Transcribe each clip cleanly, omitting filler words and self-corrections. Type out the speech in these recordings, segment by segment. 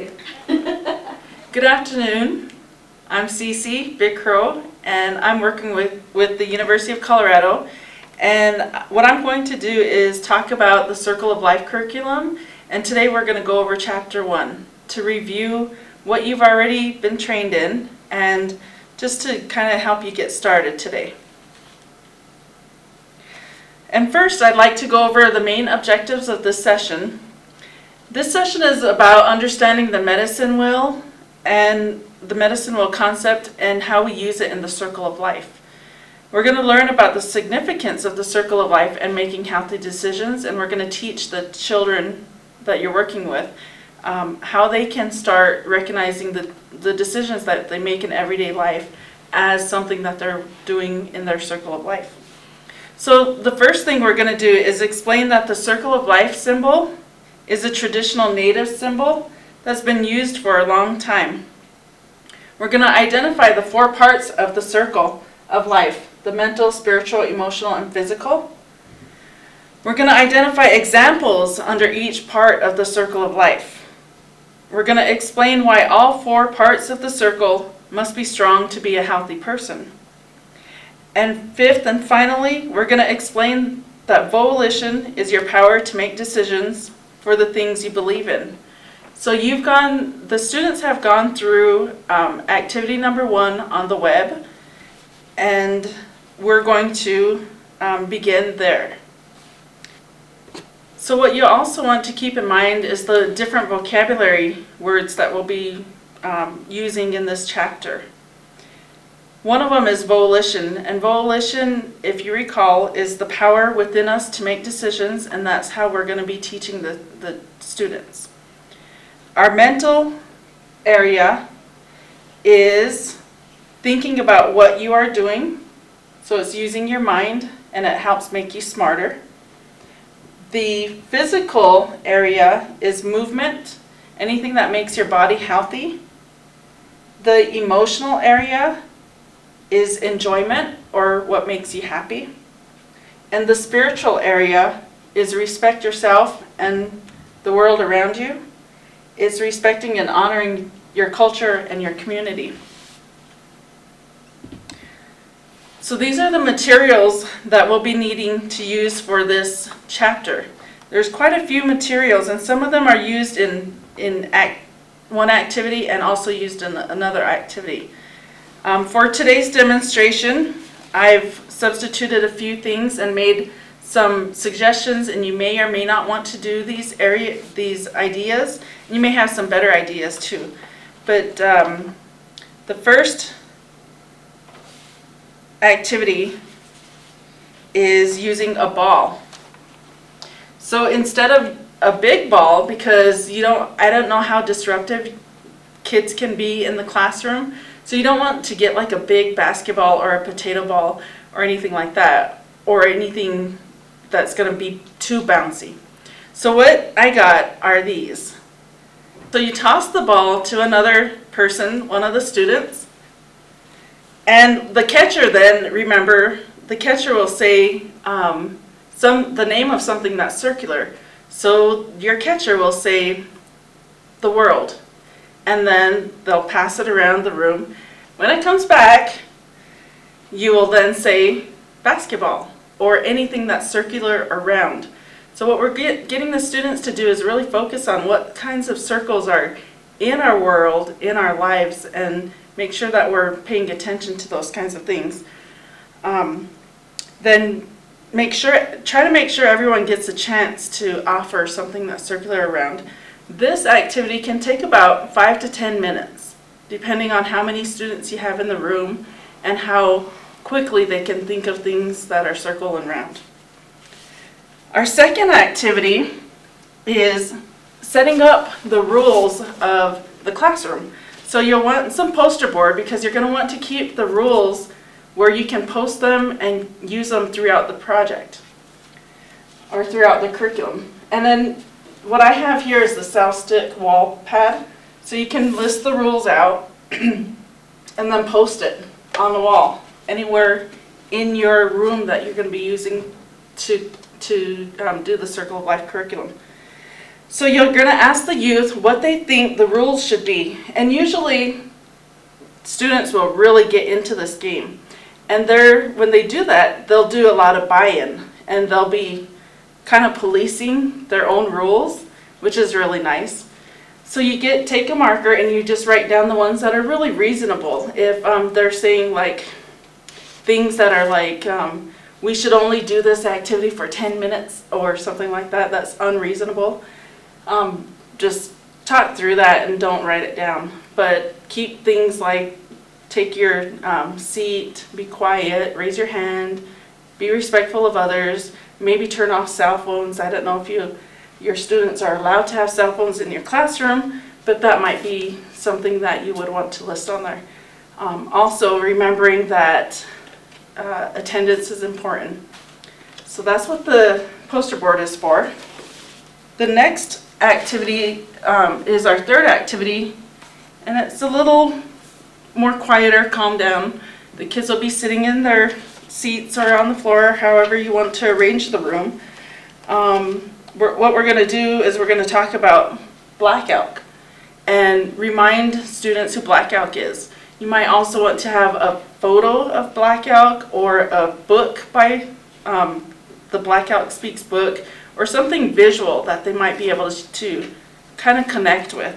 Okay. Good afternoon. I'm Cece Big Crow, and I'm working with the University of Colorado. And what I'm going to do is talk about the Circle of Life curriculum. And today we're going to go over Chapter 1 to review what you've already been trained in and just to kind of help you get started today. And first, I'd like to go over the main objectives of this session. This session is about understanding the medicine wheel and the medicine wheel concept and how we use it in the circle of life. We're going to learn about the significance of the circle of life and making healthy decisions, and we're going to teach the children that you're working with how they can start recognizing the decisions that they make in everyday life as something that they're doing in their circle of life. So the first thing we're going to do is explain that the circle of life symbol is a traditional native symbol that's been used for a long time. We're going to identify the 4 parts of the circle of life: the mental, spiritual, emotional, and physical. We're going to identify examples under each part of the circle of life. We're going to explain why all 4 parts of the circle must be strong to be a healthy person. And fifth and finally, we're going to explain that volition is your power to make decisions for the things you believe in. So the students have gone through activity number 1 on the web, and we're going to begin there. So what you also want to keep in mind is the different vocabulary words that we'll be using in this chapter. One of them is volition, and volition, if you recall, is the power within us to make decisions, and that's how we're going to be teaching the students. Our mental area is thinking about what you are doing, so it's using your mind, and it helps make you smarter. The physical area is movement, anything that makes your body healthy. The emotional area is enjoyment, or what makes you happy. And the spiritual area is respect yourself and the world around you. It's respecting and honoring your culture and your community. So these are the materials that we'll be needing to use for this chapter. There's quite a few materials, and some of them are used in one activity and also used in another activity. For today's demonstration, I've substituted a few things and made some suggestions, and you may or may not want to do these ideas. You may have some better ideas too. But the first activity is using a ball. So instead of a big ball, because I don't know how disruptive kids can be in the classroom, so you don't want to get like a big basketball or a potato ball or anything like that, or anything that's going to be too bouncy. So what I got are these. So you toss the ball to another person, one of the students, and the catcher then, remember, the catcher will say the name of something that's circular. So your catcher will say the world, and then they'll pass it around the room. When it comes back, you will then say basketball or anything that's circular or round. So what we're getting the students to do is really focus on what kinds of circles are in our world, in our lives, and make sure that we're paying attention to those kinds of things. Then try to make sure everyone gets a chance to offer something that's circular around. This activity can take about 5 to 10 minutes, depending on how many students you have in the room and how quickly they can think of things that are circle and round. Our second activity is setting up the rules of the classroom. So you'll want some poster board, because you're going to want to keep the rules where you can post them and use them throughout the project or throughout the curriculum. And then what I have here is the self-stick wall pad. So you can list the rules out and then post it on the wall anywhere in your room that you're going to be using to do the Circle of Life curriculum. So you're going to ask the youth what they think the rules should be. And usually students will really get into this game. And when they do that, they'll do a lot of buy-in. And they'll be kind of policing their own rules, which is really nice. So you take a marker and you just write down the ones that are really reasonable. If they're saying like things that are like, we should only do this activity for 10 minutes or something like that, that's unreasonable. Just talk through that and don't write it down. But keep things like take your seat, be quiet, raise your hand, be respectful of others, maybe turn off cell phones. I don't know if your students are allowed to have cell phones in your classroom, but that might be something that you would want to list on there. Also remembering that attendance is important. So that's what the poster board is for. The next activity is our third activity, and it's a little more quieter, calm down. The kids will be sitting in their seats or on the floor, however you want to arrange the room. What we're going to do is we're going to talk about black elk and remind students who black elk is. You might also want to have a photo of black elk or a book by the Black Elk Speaks book, or something visual that they might be able to kind of connect with.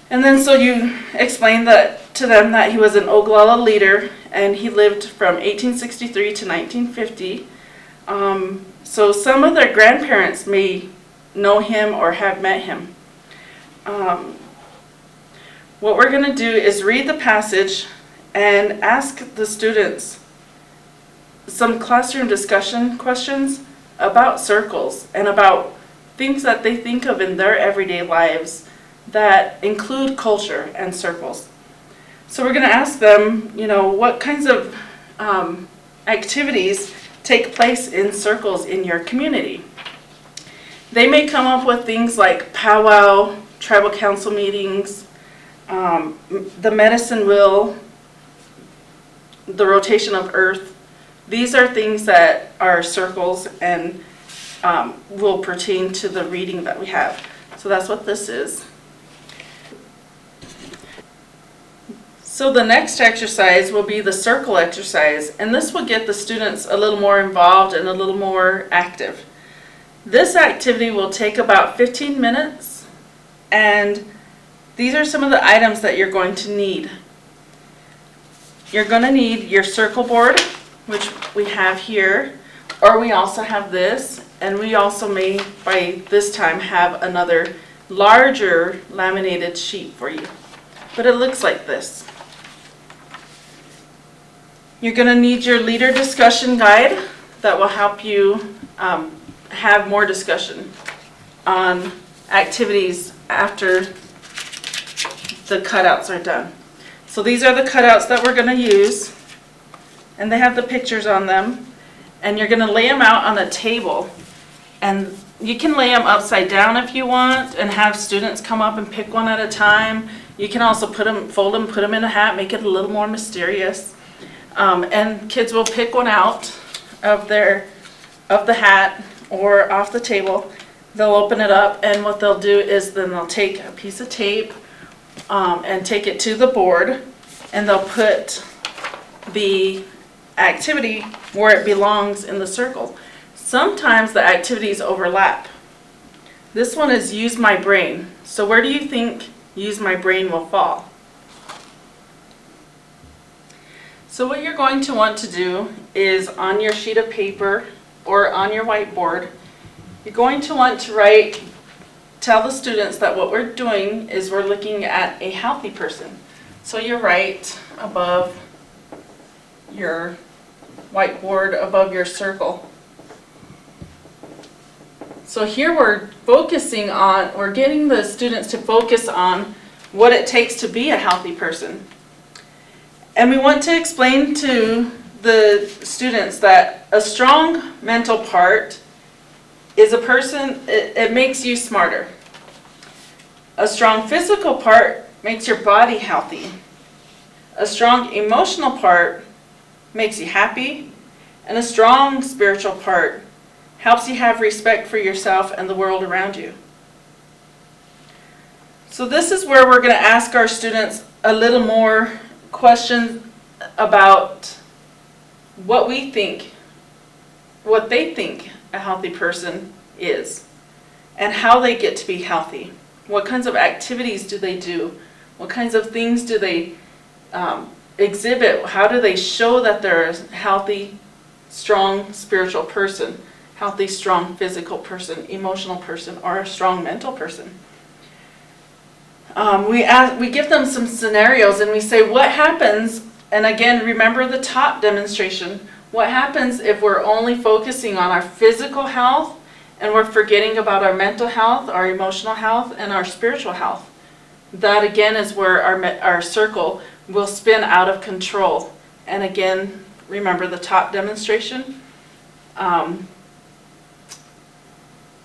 And then so you explain that to them that he was an Oglala leader and he lived from 1863 to 1950. So some of their grandparents may know him or have met him. What we're going to do is read the passage and ask the students some classroom discussion questions about circles and about things that they think of in their everyday lives that include culture and circles. So we're going to ask them, what kinds of activities take place in circles in your community. They may come up with things like powwow, tribal council meetings, the medicine wheel, the rotation of earth. These are things that are circles and will pertain to the reading that we have. So that's what this is. So the next exercise will be the circle exercise, and this will get the students a little more involved and a little more active. This activity will take about 15 minutes, and these are some of the items that you're going to need. You're going to need your circle board, which we have here, or we also have this, and we also may by this time have another larger laminated sheet for you. But it looks like this. You're going to need your leader discussion guide that will help you have more discussion on activities after the cutouts are done. So these are the cutouts that we're going to use, and they have the pictures on them, and you're going to lay them out on a table, and you can lay them upside down if you want and have students come up and pick one at a time. You can also fold them, put them in a hat, make it a little more mysterious. And kids will pick one out of the hat or off the table. They'll open it up, and what they'll do is then they'll take a piece of tape and take it to the board, and they'll put the activity where it belongs in the circle. Sometimes the activities overlap. This one is use my brain. So where do you think use my brain will fall? So what you're going to want to do is on your sheet of paper or on your whiteboard, you're going to want to tell the students that what we're doing is we're looking at a healthy person. So you write above your whiteboard, above your circle. So here we're getting the students to focus on what it takes to be a healthy person. And we want to explain to the students that a strong mental part is a person, it makes you smarter. A strong physical part makes your body healthy. A strong emotional part makes you happy. And a strong spiritual part helps you have respect for yourself and the world around you. So this is where we're going to ask our students a little more questions about what they think a healthy person is and how they get to be healthy. What kinds of activities do they do? What kinds of things do they exhibit? How do they show that they're a healthy, strong spiritual person, healthy, strong physical person, emotional person, or a strong mental person? We give them some scenarios and we say, what happens, and again, remember the top demonstration, what happens if we're only focusing on our physical health and we're forgetting about our mental health, our emotional health, and our spiritual health? That again is where our circle will spin out of control. And again, remember the top demonstration.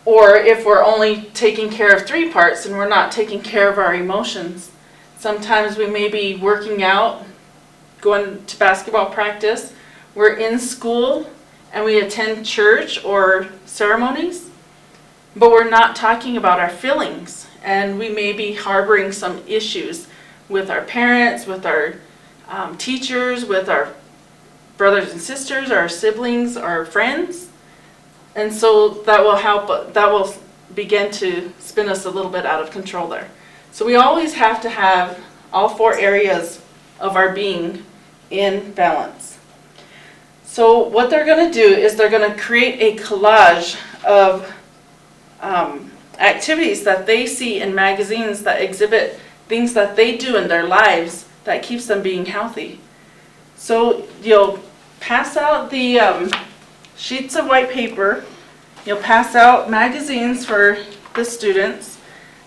Or if we're only taking care of 3 parts and we're not taking care of our emotions. Sometimes we may be working out, going to basketball practice, we're in school and we attend church or ceremonies, but we're not talking about our feelings, and we may be harboring some issues with our parents, with our teachers, with our brothers and sisters, our siblings, our friends. And so that will begin to spin us a little bit out of control there. So we always have to have all 4 areas of our being in balance. So what they're going to do is they're going to create a collage of activities that they see in magazines that exhibit things that they do in their lives that keeps them being healthy. So you'll pass out the sheets of white paper. You'll pass out magazines for the students,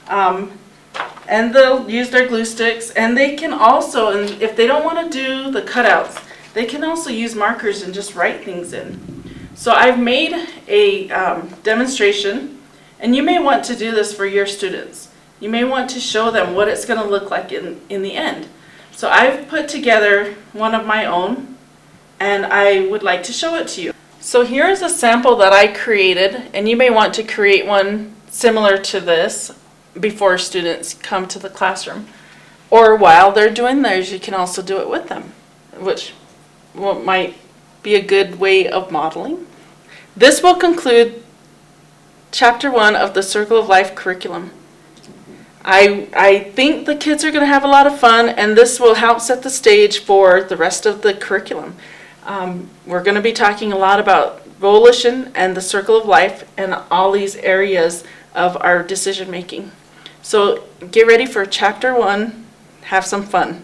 and they'll use their glue sticks, and they can also, and if they don't want to do the cutouts, they can also use markers and just write things in. So I've made a demonstration, and you may want to do this for your students. You may want to show them what it's going to look like in the end. So I've put together one of my own, and I would like to show it to you. So here is a sample that I created, and you may want to create one similar to this before students come to the classroom. Or while they're doing theirs, you can also do it with them, which might be a good way of modeling. This will conclude Chapter 1 of the Circle of Life curriculum. I think the kids are going to have a lot of fun, and this will help set the stage for the rest of the curriculum. We're going to be talking a lot about volition and the circle of life and all these areas of our decision making. So get ready for Chapter 1. Have some fun.